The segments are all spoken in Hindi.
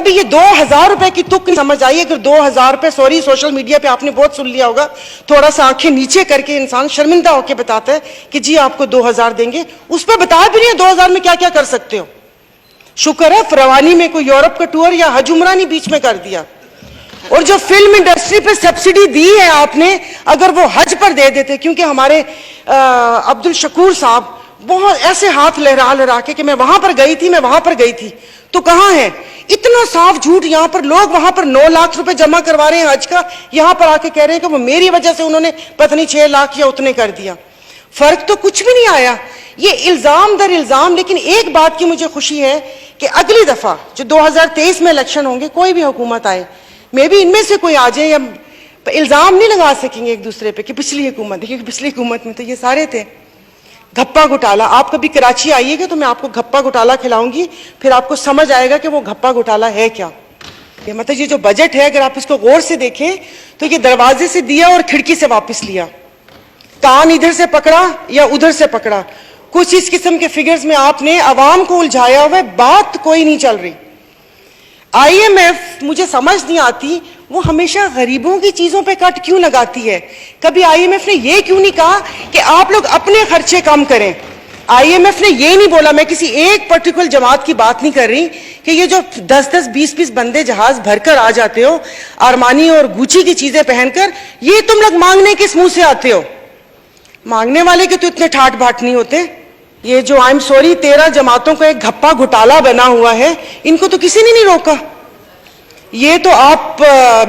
कभी ये 2000 रुपए की तुक नहीं समझ आई। अगर 2000 रुपए, सॉरी सोशल मीडिया पे आपने बहुत सुन लिया होगा, थोड़ा सा आंखें नीचे करके इंसान शर्मिंदा होकर बताता है कि जी आपको 2000 देंगे, उस पर बता भी नहीं है 2000 में क्या क्या कर सकते हो। शुक्र है रवानी में कोई यूरोप का टूर या हज उमरा नहीं बीच में कर दिया। और जो फिल्म इंडस्ट्री पे सब्सिडी दी है आपने, अगर वो हज पर दे देते, क्योंकि हमारे अब्दुल शकूर साहब बहुत ऐसे हाथ लहरा लहरा के मैं वहां पर गई थी, मैं वहां पर गई थी, तो कहां है? इतना साफ झूठ। यहां पर लोग वहां पर 9 लाख रुपए जमा करवा रहे हैं हज का, यहां पर आके कह रहे हैं कि वो मेरी वजह से उन्होंने पता नहीं 6 लाख या उतने कर दिया। फर्क तो कुछ भी नहीं आया, ये इल्जाम दर इल्जाम। लेकिन एक बात की मुझे खुशी है कि अगली दफा जो 2023 में इलेक्शन होंगे, कोई भी हुकूमत आए, मे भी इनमें से कोई आ जाए, या इल्जाम नहीं लगा सकेंगे एक दूसरे पे कि पिछली हुकूमत, देखिए पिछली हुकूमत में तो ये सारे थे। घप्पा घोटाला, आप कभी कराची आइएगा तो मैं आपको घप्पा घोटाला खिलाऊंगी, फिर आपको समझ आएगा कि वो घप्पा घोटाला है क्या। ये मतलब ये जो बजट है, अगर आप इसको गौर से देखें तो ये दरवाजे से दिया और खिड़की से वापस लिया, कान इधर से पकड़ा या उधर से पकड़ा, कुछ इस किस्म के फिगर्स में आपने अवाम को उलझाया हुआ है, बात कोई नहीं चल रही। IMF मुझे समझ नहीं आती, वो हमेशा गरीबों की चीजों पे कट क्यों लगाती है? कभी IMF ने ये क्यों नहीं कहा कि आप लोग अपने खर्चे कम करें? IMF ने ये नहीं बोला, मैं किसी एक पर्टिकुलर जमात की बात नहीं कर रही, कि ये जो 10-10, 20-20 बंदे जहाज भरकर आ जाते हो अरमानी और गुची की चीजें पहनकर, ये तुम लोग मांगने किस मुंह से आते हो? मांगने वाले के तो इतने ठाट बाट नहीं होते। ये जो आई एम सॉरी 13 जमातों का एक घप्पा घोटाला बना हुआ है, इनको तो किसी ने नहीं रोका। ये तो आप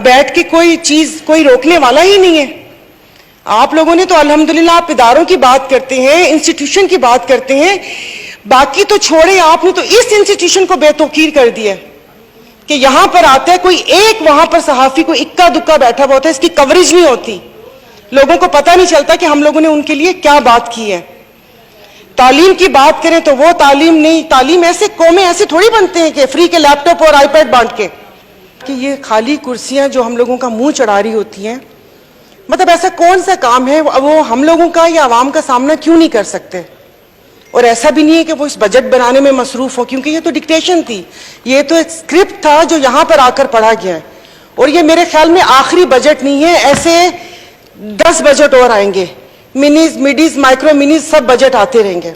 बैठ के कोई चीज कोई रोकने वाला ही नहीं है। आप लोगों ने तो अल्हम्दुलिल्लाह, आप इदारों की बात करते हैं, इंस्टीट्यूशन की बात करते हैं, बाकी तो छोड़े, आपने तो इस इंस्टीट्यूशन को बेतौकीर कर दिया कि यहां पर आता है कोई एक, वहां पर सहाफी को इक्का दुक्का बैठा हुआ होता है, इसकी कवरेज नहीं होती, लोगों को पता नहीं चलता कि हम लोगों ने उनके लिए क्या बात की है। तालीम की बात करें तो वो तालीम नहीं, तालीम ऐसे कौमें ऐसे थोड़ी बनते हैं कि फ्री के लैपटॉप और आईपैड बांट के, कि ये खाली कुर्सियां जो हम लोगों का मुंह चढ़ा रही होती हैं। मतलब ऐसा कौन सा काम है वो हम लोगों का या आवाम का सामना क्यों नहीं कर सकते? और ऐसा भी नहीं है कि वो इस बजट बनाने में मसरूफ हो, क्योंकि ये तो डिक्टेशन थी, ये तो एक स्क्रिप्ट था जो यहां पर आकर पढ़ा गया है। और ये मेरे ख्याल में आखिरी बजट नहीं है, ऐसे 10 बजट और आएंगे, मिनीज, मिडीज, माइक्रो मिनीज, सब बजट आते रहेंगे।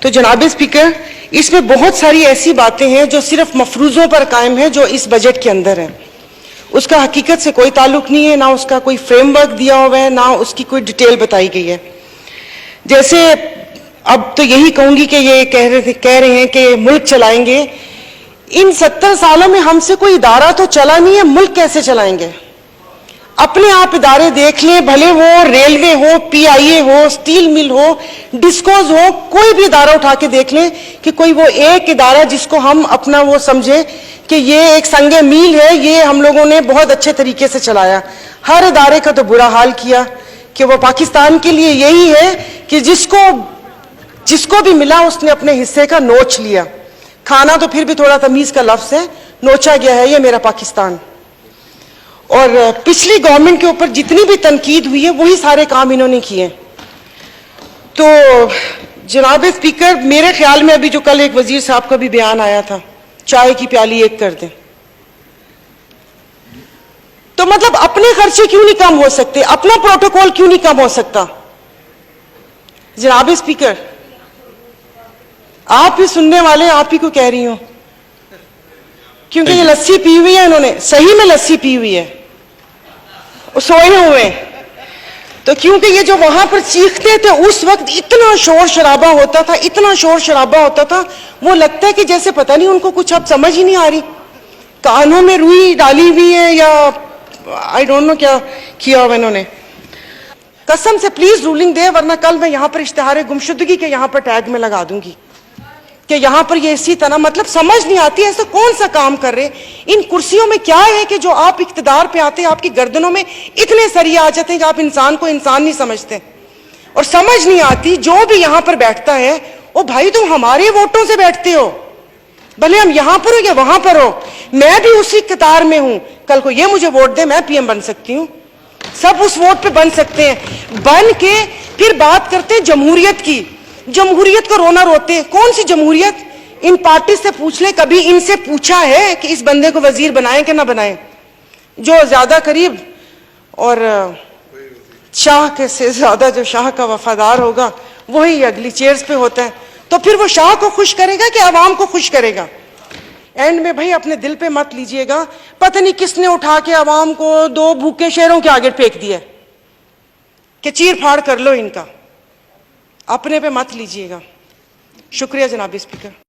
तो जनाब स्पीकर, इसमें बहुत सारी ऐसी बातें हैं जो सिर्फ मफरूजों पर कायम है, जो इस बजट के अंदर है, उसका हकीकत से कोई ताल्लुक नहीं है, ना उसका कोई फ्रेमवर्क दिया हुआ है, ना उसकी कोई डिटेल बताई गई है। जैसे अब तो यही कहूंगी कि ये कह रहे हैं कि मुल्क चलाएंगे। इन 70 सालों में हमसे कोई इदारा तो चला नहीं है, मुल्क कैसे चलाएंगे? अपने आप इदारे देख लें, भले वो रेलवे हो, PIA हो, स्टील मिल हो, डिस्कोज हो, कोई भी इदारा उठा के देख लें कि कोई वो एक इदारा जिसको हम अपना वो समझे कि ये एक संगे मील है, ये हम लोगों ने बहुत अच्छे तरीके से चलाया। हर इदारे का तो बुरा हाल किया कि वो पाकिस्तान के लिए यही है कि जिसको भी मिला उसने अपने हिस्से का नोच लिया। खाना तो फिर भी थोड़ा तमीज का लफ्ज है, नोचा गया है ये मेरा पाकिस्तान। और पिछली गवर्नमेंट के ऊपर जितनी भी तनकीद हुई है वही सारे काम इन्होंने किए। तो जनाब स्पीकर, मेरे ख्याल में अभी जो कल एक वजीर साहब का भी बयान आया था, चाय की प्याली एक कर दें, तो मतलब अपने खर्चे क्यों नहीं कम हो सकते? अपना प्रोटोकॉल क्यों नहीं कम हो सकता? जनाब स्पीकर, आप ही सुनने वाले, आप ही को कह रही हूं, क्योंकि ये लस्सी पी हुई है, इन्होंने सही में लस्सी पी हुई है, सोए हुए। तो क्योंकि ये जो वहां पर चीखते थे उस वक्त इतना शोर शराबा होता था, इतना शोर शराबा होता था, वो लगता है कि जैसे पता नहीं उनको कुछ अब समझ ही नहीं आ रही, कानों में रुई डाली हुई है या आई डोंट नो क्या किया हुआ इन्होंने। कसम से प्लीज रूलिंग दे, वरना कल मैं यहां पर इश्तिहार गुमशुदगी के यहां पर टैग में लगा दूंगी कि यहां पर ये इसी तरह, मतलब समझ नहीं आती ऐसा कौन सा काम कर रहे। इन कुर्सियों में क्या है कि जो आप इख्तिदार पे आते हैं आपकी गर्दनों में इतने सरिया आ जाते हैं कि आप इंसान को इंसान नहीं समझते। और समझ नहीं आती जो भी यहां पर बैठता है, ओ भाई तुम हमारे वोटों से बैठते हो, भले हम यहां पर हो या वहां पर हो, मैं भी उसी कतार में हूं। कल को ये मुझे वोट दे, मैं PM बन सकती हूँ, सब उस वोट पे बन सकते हैं। बन के फिर बात करते हैं जमहूरियत की, जमहूरियत को रोना रोते हैं। कौन सी जमहूरियत? इन पार्टी से पूछ ले, कभी इनसे पूछा है कि इस बंदे को वजीर बनाए कि ना बनाए? जो ज्यादा करीब और शाह के से ज्यादा जो शाह का वफादार होगा वही अगली चेयर्स पे होता है। तो फिर वो शाह को खुश करेगा कि आवाम को खुश करेगा? एंड में भाई अपने दिल पे मत लीजिएगा, पता नहीं किसने उठा के आवाम को 2 भूखे शेरों के आगे फेंक दिया कि चीर फाड़ कर लो इनका, अपने पे मत लीजिएगा। शुक्रिया जनाब स्पीकर।